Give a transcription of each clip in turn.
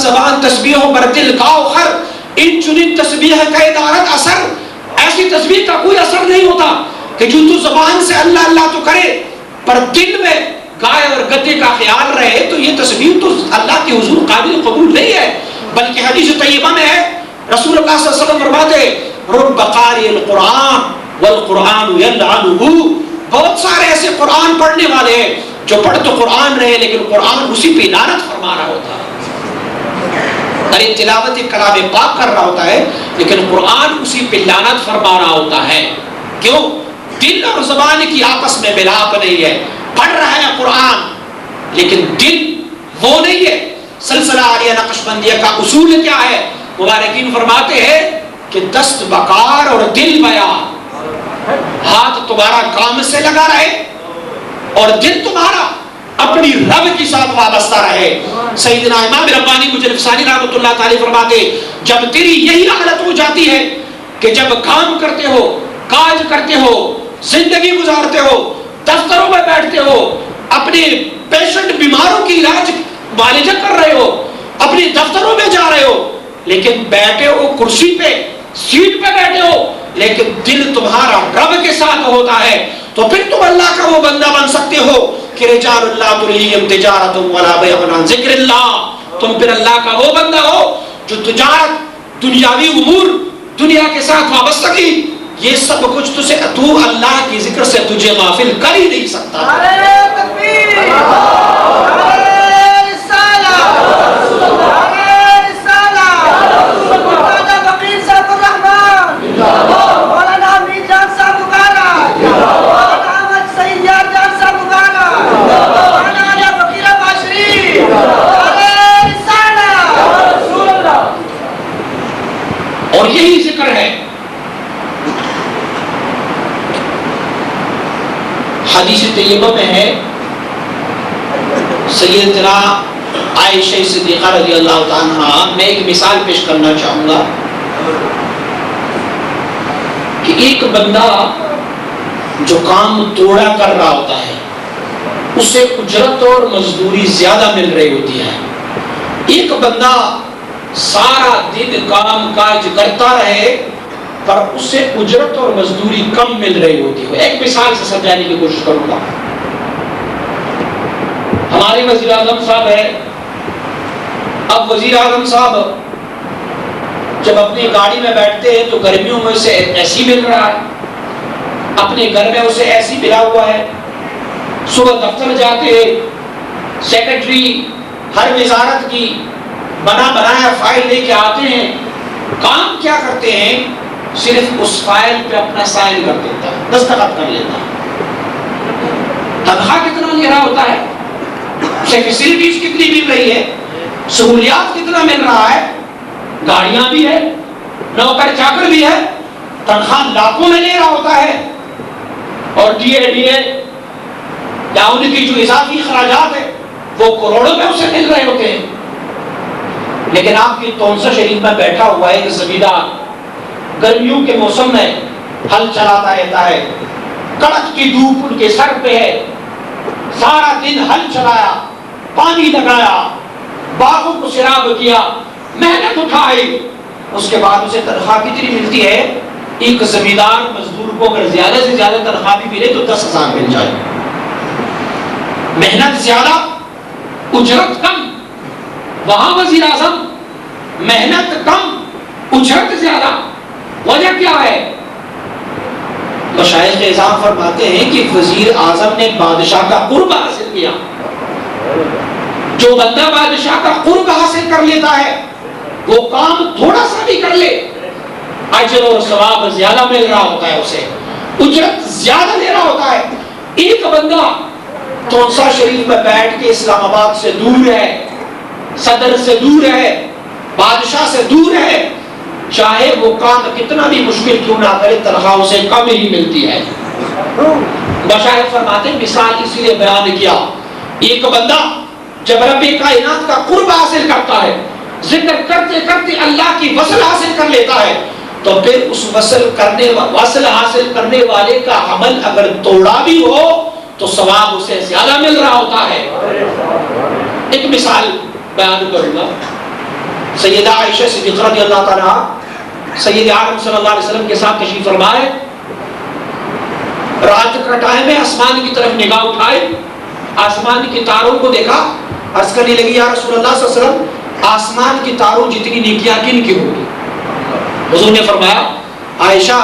زبان تسبیح بر دل کا خر، ان چنین تسبیح کا ادارت اثر. ایسی تسبیح کا کوئی اثر نہیں ہوتا کہ جو تو زبان سے اللہ اللہ تو کرے پر دل میں گائے اور گدے کا خیال رہے، تو یہ تسبیح تو اللہ کے حضور قابل قبول نہیں ہے. بلکہ حدیث طیبہ میں ہے، رسول اللہ صلی اللہ علیہ وسلم فرماتے رب قاری القرآن والقرآن یلعنہ، بہت سارے ایسے قرآن پڑھنے والے ہیں جو پڑھ تو قرآن رہے لیکن قرآن اسی پہ لعنت فرما رہا ہوتا ہے. ارے تلاوت کلام پاک کر رہا ہوتا ہے لیکن قرآن اسی پہ لعنت فرما رہا ہوتا ہے. کیوں؟ دل اور زبان کی آپس میں ملاپ نہیں ہے. پڑھ رہا ہے قرآن لیکن دل وہ نہیں ہے. سلسلہ عالیہ نقشبندیہ کا اصول کیا ہے؟ مبارکین فرماتے ہیں کہ دست بکار اور دل بیار. ہاتھ تمہارا کام سے لگا رہے اور دل تمہارا اپنی رب کے ساتھ وابستہ رہے. سیدنا امام ربانی مجلد ثانی رحمۃ اللہ تعالی فرماتے جب تیری یہی حالت ہو جاتی ہے کہ جب کام کرتے ہو، کاج کرتے ہو، زندگی گزارتے ہو، دفتروں میں بیٹھتے ہو، اپنے پیشنٹ بیماروں کی علاج معالجہ کر رہے ہو، اپنے دفتروں میں جا رہے ہو، لیکن بیٹھے ہو کرسی پہ، سیٹ پہ بیٹھے ہو، لیکن دل تمہارا رب کے ساتھ ہوتا ہے، تو پھر تم اللہ کا وہ بندہ بن سکتے ہو کہ رجال اللہ تلہیہم تجارت ولا بیع عن ذکر اللہ. تم پھر اللہ کا وہ بندہ ہو جو تجارت، دنیاوی امور، دنیا کے ساتھ وابستگی، یہ سب کچھ تو اللہ کی ذکر سے تجھے غافل کر ہی نہیں سکتا. اور یہی ذکر ہے. حدیث طیبہ میں ہے، سیدنا عائشہ صدیقہ رضی اللہ تعالیٰ عنہ، میں ایک مثال پیش کرنا چاہوں گا کہ ایک بندہ جو کام توڑا کر رہا ہوتا ہے اسے اجرت اور مزدوری زیادہ مل رہی ہوتی ہے. ایک بندہ سارا دن کام کاج کرتا رہے پر اسے اجرت اور مزدوری کم مل رہی ہوتی ہے. ایک مثال سے سمجھانے کی کوشش کروں گا. ہمارے وزیر اعظم صاحب ہے، اب وزیر اعظم صاحب جب اپنی گاڑی میں بیٹھتے ہیں تو گرمیوں میں اسے اے سی مل رہا ہے، اپنے گھر میں اسے اے سی ملا ہوا ہے. صبح دفتر جاتے ہیں، سیکرٹری ہر وزارت کی بنا بنایا فائل لے کے آتے ہیں. کام کیا کرتے ہیں؟ صرف اس فائل پہ اپنا سائن کر دیتا ہے، دستخط کر لیتا ہے. تنخواہ کتنا لے رہا ہوتا ہے، اسے فیسلٹیز کتنی مل رہی ہے، سہولیات کتنا مل رہا ہے، گاڑیاں بھی ہے، نوکر چاکر بھی ہے، تنخواہ لاکھوں میں لے رہا ہوتا ہے. اور ڈی اے یا ان کی جو اضافی اخراجات ہے وہ کروڑوں میں اسے مل رہے ہوتے ہیں. لیکن آپ کی تونسا شریف میں بیٹھا ہوا ہے ایک زمیندار، گرمیوں کے موسم میں ہل چلاتا رہتا ہے، کڑک کی دھوپ ان کے سر پہ ہے، سارا دن ہل چلایا، پانی لگایا، باغوں کو سیراب کیا، محنت اٹھائی، اس کے بعد اسے تنخواہ کتنی ملتی ہے؟ ایک زمیندار مزدور کو اگر زیادہ سے زیادہ تنخواہ بھی ملے تو 10,000 مل جائے. محنت زیادہ، اجرت کم. وہاں وزیر اعظم محنت کم، اجرت زیادہ. وجہ کیا ہے؟ مشائخ اعظام فرماتے ہیں کہ وزیر اعظم نے بادشاہ کا قرب حاصل کیا. جو بندہ بادشاہ کا قرب حاصل کر لیتا ہے وہ کام تھوڑا سا بھی کر لے، اجر اور ثواب زیادہ مل رہا ہوتا ہے، اسے اجرت زیادہ لے رہا ہوتا ہے. ایک بندہ تونسا شریف میں بیٹھ کے اسلام آباد سے دور ہے، صدر سے دور ہے، بادشاہ سے دور ہے، چاہے وہ کام کتنا بھی مشکل کیوں نہ کرے تنخواہ اسے کم ہی ملتی ہے. مشائخ فرماتے ہیں مثال اسی لیے بیان کیا، ایک بندہ جب رب کائنات کا قرب حاصل کرتا ہے، ذکر کرتے کرتے اللہ کی وصل حاصل کر لیتا ہے، تو پھر اس وصل حاصل کرنے والے کا عمل اگر توڑا بھی ہو تو ثواب اسے زیادہ مل رہا ہوتا ہے. ایک مثال بیان کروں گا. سیدہ عائشہ صدیقہ رضی اللہ تعالیٰ سید عالم صلی اللہ علیہ وسلم کے ساتھ تشریف فرمائے، رات کا ٹائم ہے، آسمان کی طرف نگاہ اٹھائے، آسمان کے تاروں کو دیکھا، عرض کرنے لگی یا رسول اللہ صلی اللہ علیہ وسلم آسمان کے تاروں جتنی نیکیاں کن کی ہوگی؟ حضور نے فرمایا عائشہ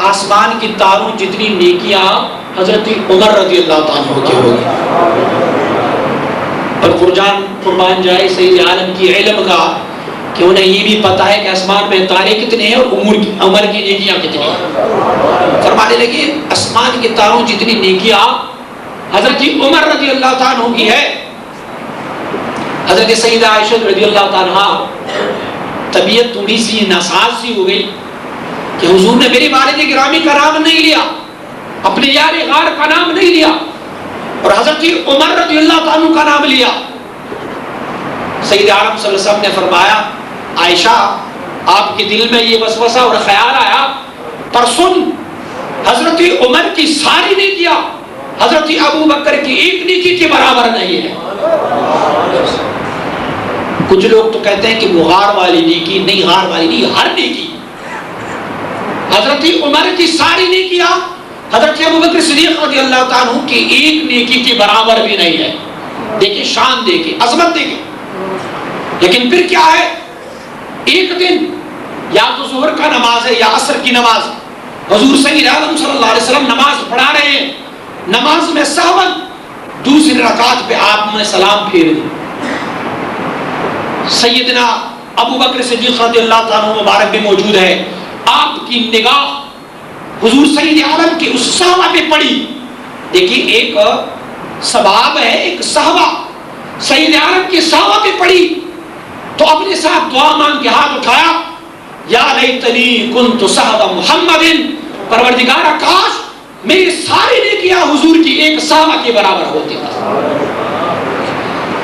آسمان کی تاروں جتنی نیکیاں حضرت عمر رضی اللہ عنہ کی ہوگی۔ اور قربان جائے سید عالم کی علم کا کہ انہیں یہ بھی پتا ہے کہ آسمان میں تارے کتنے ہیں اور عمر کی نیکیاں کتنی ہیں۔ فرمانے لگے آسمان کے تاروں جتنی نیکیاں حضرت عمر رضی اللہ عنہ کی ہے۔ حضرت سیدہ عائشہ رضی اللہ عنہ طبیعت تھوڑی سی ناساز سی ہو گئی کہ حضور نے میری والد گرامی کا نام نہیں لیا، اپنے یار غار کا نام نہیں لیا، اور حضرت عمر رضی اللہ عنہ کا نام لیا۔ سید عالم صلی اللہ علیہ وسلم نے فرمایا عائشہ آپ کے دل میں یہ وسوسہ اور خیال آیا، پر سن حضرت عمر کی ساری نیکیاں حضرت ابو بکر کی ایک نیکی کے برابر نہیں ہے۔ کچھ لوگ تو کہتے ہیں کہ وہ غار والی نیکی نہیں، غار والی نہیں، ہر نیکی حضرت عمر کی ساری نیکیاں حضرت ابو بکر صدیق رضی اللہ عنہ کی ایک نیکی کے برابر بھی نہیں ہے۔ دیکھیں شان، دیکھیں عظمت، دیکھیں۔ لیکن پھر کیا ہے، ایک دن یا تو ظہر کا نماز ہے یا عصر کی نماز، حضور سید عالم صلی اللہ علیہ وسلم نماز پڑھا رہے ہیں، نماز میں سہون، دوسری رکعت پہ آپ نے سلام پھیر دی۔ سیدنا ابو بکر صدیق رضی اللہ عنہ مبارک بھی موجود ہے، آپ کی نگاہ حضور سید عالم کی اس صحابہ پہ پڑی۔ دیکھیے ایک سباب ہے، ایک صحابہ سید عالم کی صحابہ پہ پڑی تو اپنے ساتھ دعا مانگ کے ہاتھ اٹھایا، یا لیتنی کنت صحابہ محمد، پروردگارا کاش میری ساری نیکیاں حضور کی ایک صحابہ کے برابر ہوتی ہیں۔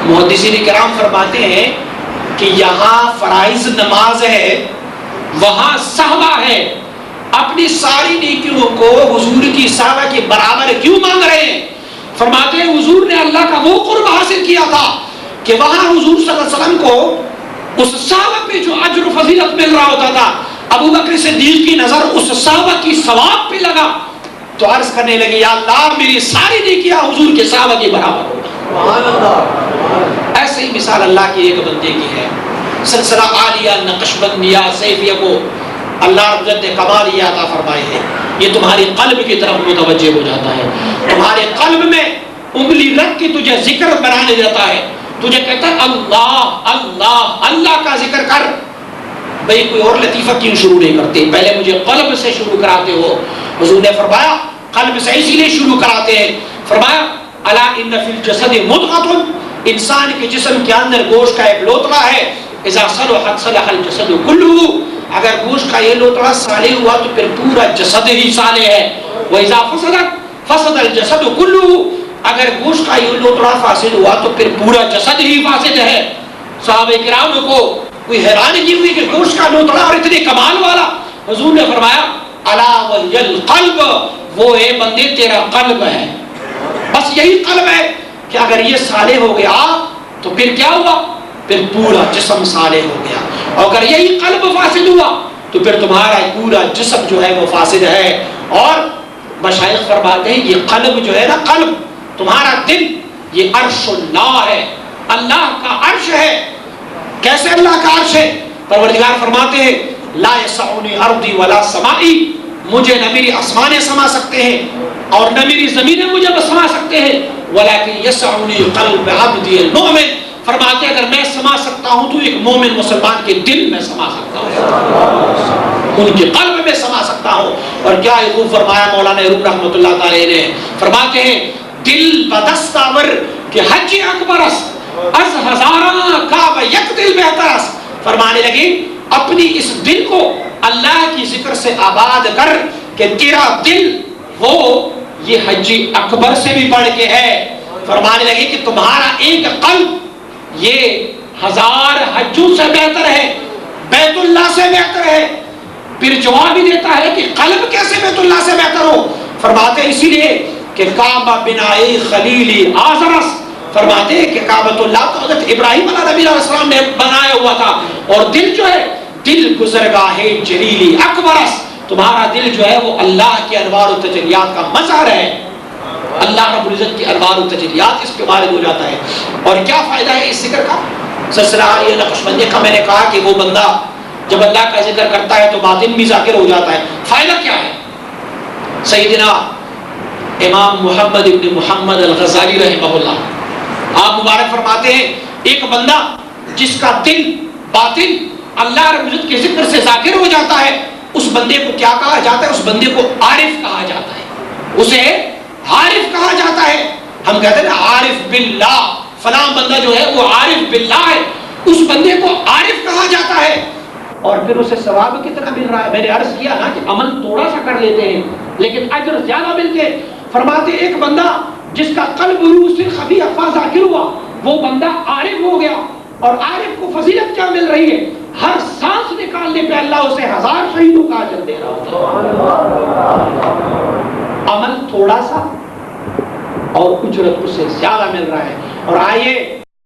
محدثین کرام فرماتے ہیں کہ یہاں فرائض نماز ہے، وہاں صحابہ ہے، اپنی ساری نیکیوں کو حضور کی صحابہ کے برابر کیوں مانگ رہے ہیں؟ فرماتے ہیں حضور نے اللہ کا وہ قرب حاصل کیا تھا کہ وہاں حضور صلی اللہ علیہ وسلم کو اس صحابہ پہ جو اجر و فضیلت مل رہا ہوتا تھا، ابو بکر صدیق کی نظر اس صحابہ کی ثواب پہ لگا تو عرض کرنے لگے یا اللہ میری ساری نیکیاں حضور کے صحابہ کے برابر ہوگا۔ ایسے ہی مثال اللہ کی ایک بندے کی ہے، سلسلہ عالیہ نقشبندیہ سیفیہ کو اللہ رب العزت نے کمال عطا فرمائے ہیں، یہ تمہارے قلب کی طرف متوجہ ہو جاتا ہے، تمہارے قلب میں انگلی رکھ کے تجھے ذکر بنانے دیتا ہے، تجھے کہتا ہے اللہ اللہ اللہ کا ذکر کر۔ بھئی کوئی اور لطیفہ کیوں شروع نہیں کرتے، پہلے مجھے قلب سے شروع کراتے ہو؟ حضور نے فرمایا قلب سے اسی لیے شروع کراتے ہیں، فرمایا الا ان فی الجسد مضغۃ، انسان کے جسم کے اندر گوشت کا ایک لوتڑا ہے، اذا صلحت صلح الجسد کلہ، اگر گوشت کا یہ لوتڑا صالح ہوا تو پھر پورا جسد ہی صالح ہے، واذا فسدت فسد الجسد کلہ، اگر گوشت کا یہ لوتڑا فاسد ہوا تو پھر پورا جسد ہی فاسد ہے۔ صحابہ کرام کو کوئی حیرانگی ہوئی کہ گوشت کا لوتڑا اور اتنے کمال والا، حضور نے فرمایا الا وہی القلب، وہ اے بندے تیرا قلب ہے، بس یہی قلب ہے کہ اگر یہ صالح ہو گیا تو پھر کیا ہوا، پھر پورا جسم صالح ہو گیا، اور اگر یہی قلب فاسد ہوا تو پھر تمہارا پورا جسم جو ہے وہ فاسد ہے۔ اور مشائخ فرماتے ہیں یہ قلب جو ہے نا، قلب تمہارا دل، یہ عرش اللہ ہے، اللہ کا عرش ہے۔ کیسے اللہ کا عرش ہے؟ پروردگار فرماتے ہیں لا یسعنی ارضی ولا سمائی، مجھے نہ میری آسمانیں سما سکتے ہیں اور نہ میری زمینیں مجھے سما سکتے ہیں، ولکن یسعنی قلب عبدی المؤمن، فرماتے ہیں اگر میں سما سکتا ہوں تو ایک مومن مسلمان کے دل میں سما سکتا ہوں، ان کے قلب میں سما سکتا ہوں۔ اور کیا خوب فرمایا مولانا روم رحمۃ اللہ تعالی نے، فرماتے ہیں دل بدستاور کہ حج اکبرس از ہزاراں کعبہ یک دل بہترس، فرمانے لگے اپنی اس دل کو اللہ کی ذکر سے آباد کر کہ تیرا دل وہ یہ حج اکبر سے بھی بڑھ کے ہے۔ فرمانے لگے کہ تمہارا ایک قلب یہ 1000 حجوں سے بہتر ہے، بیت اللہ سے بہتر ہے۔ پھر جواب بھی دیتا ہے کہ قلب کیسے بیت اللہ سے بہتر ہو؟ فرماتے ہیں اسی لیے کہ کعبہ بنائے خلیلی آزرس، فرماتے ہیں کہ کعبۃ اللہ تو حضرت ابراہیم علیہ السلام نے بنایا ہوا ہوا تھا. اور دل جو ہے دل گزرگاہ جلیلی اکبرس، تمہارا دل جو ہے وہ اللہ کے انوار و تجلیات کا مظہر ہے. اللہ رب العزت کی انوار و تجلیات اس پہ وارد ہو جاتا ہے. اور کیا فائدہ ہے اس ذکر کا؟ سلسلہ یہ نقشبندی کا میں نے کہا کہ وہ بندہ جب اللہ کا ذکر کرتا ہے تو باطن بھی ذاکر ہو جاتا ہے. فائدہ کیا ہے؟ سیدنا امام محمد ابن محمد الغزالی رحمہ اللہ آپ مبارک فرماتے ہیں ایک بندہ جس کا دل باطن اللہ رب العزت کے ذکر سے ذاکر ہو جاتا ہے، اس بندے کو کیا کہا جاتا ہے؟ اس بندے کو عارف کہا جاتا ہے. اسے عارف کہا جاتا ہے. ہم کہتے ہیں عارف باللہ، فلاں بندہ جو ہے وہ عارف باللہ ہے، اس بندے کو عارف کہا جاتا ہے. اور پھر اسے ثواب کتنا مل رہا ہے؟ میں نے عرض کیا نا کہ عمل تھوڑا سا کر لیتے ہیں لیکن اجر زیادہ ملتے ہیں. فرماتے ایک بندہ جس کا قلب روح سے خفی اخفا ذاکر ہوا، وہ بندہ عارف ہو گیا. اور عارف کو فضیلت کیا مل رہی ہے؟ ہر سانس نکالنے پہ اللہ اسے 1000 شہیدوں کا اجر دے رہا ہوتا ہے. عمل تھوڑا سا اور اجرت اس سے زیادہ مل رہا ہے. اور آئیے